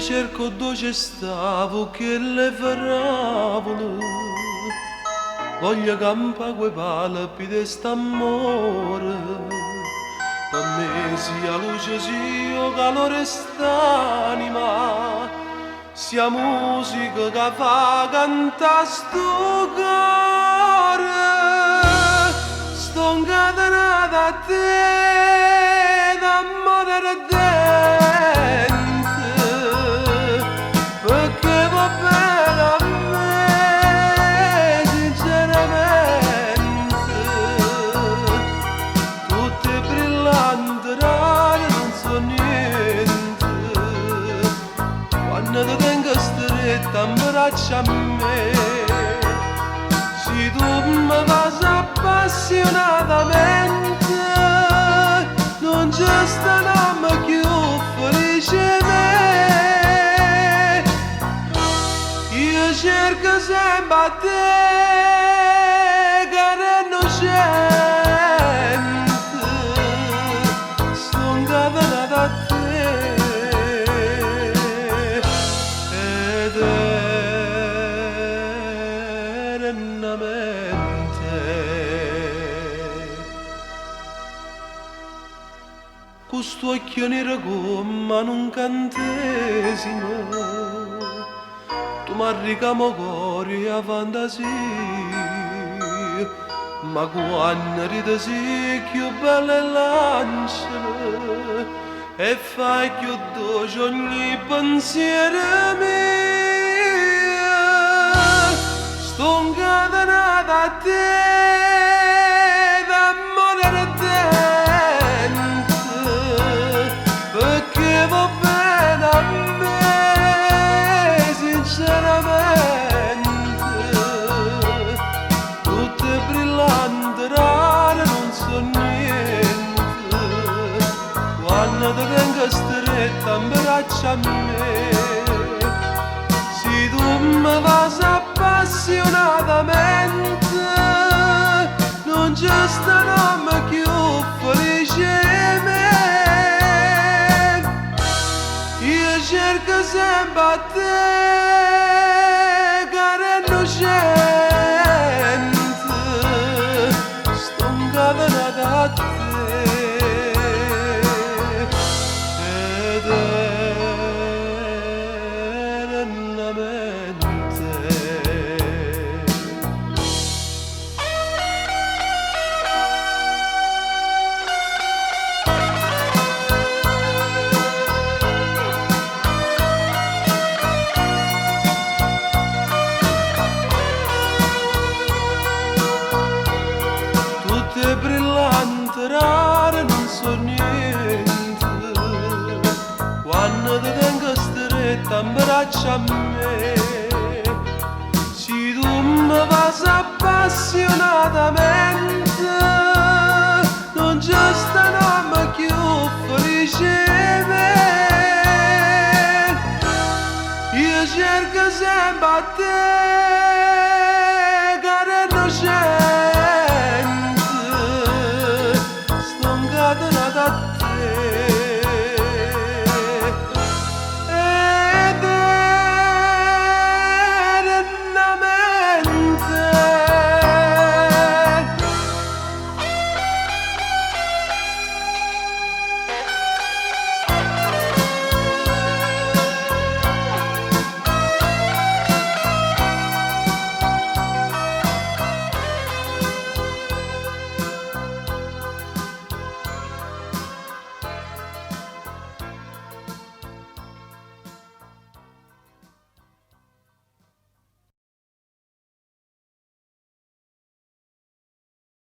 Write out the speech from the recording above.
cerco dove stavo che le faravole. Voglio campa quei palpi di st'amore. Per me sia luce sia calore st'anima, sia musica che fa cantare sto cuore. Sto incatenato a te, d'amore ardente, perché va bene a me, sinceramente. Tutte brillanti, rare, non so niente. Quando ti tengo stretta, abbraccia a me, se tu mi fai appassionatamente, non c'è stanno più felice me. Io cerco sempre a te, cara innocente, sto incatenata a te eternamente. Questo occhio nero come un incantesimo, tu mi ricamo cuore a fantasia, ma quando ridi sei più bella e lancia, e fai più dolce ogni pensiero mio. Sto incatenata a te, d'amore ardente, perché va bene a me, sinceramente. Tutte brillanti, rare, non so niente. Quando ti tengo stretta, abbraccia a me, se tu mi fai appassionatamente, non c'è stanno più felice me. Io cerco sempre a te, cara innocente, sto incatenata a te eternamente. Tutte brillanti, rare, non so niente. Quando ti tengo stretta, abbraccia a me, se tu mi fai appassionatamente, non c'è stanno più felice me. Io cerco sempre a te,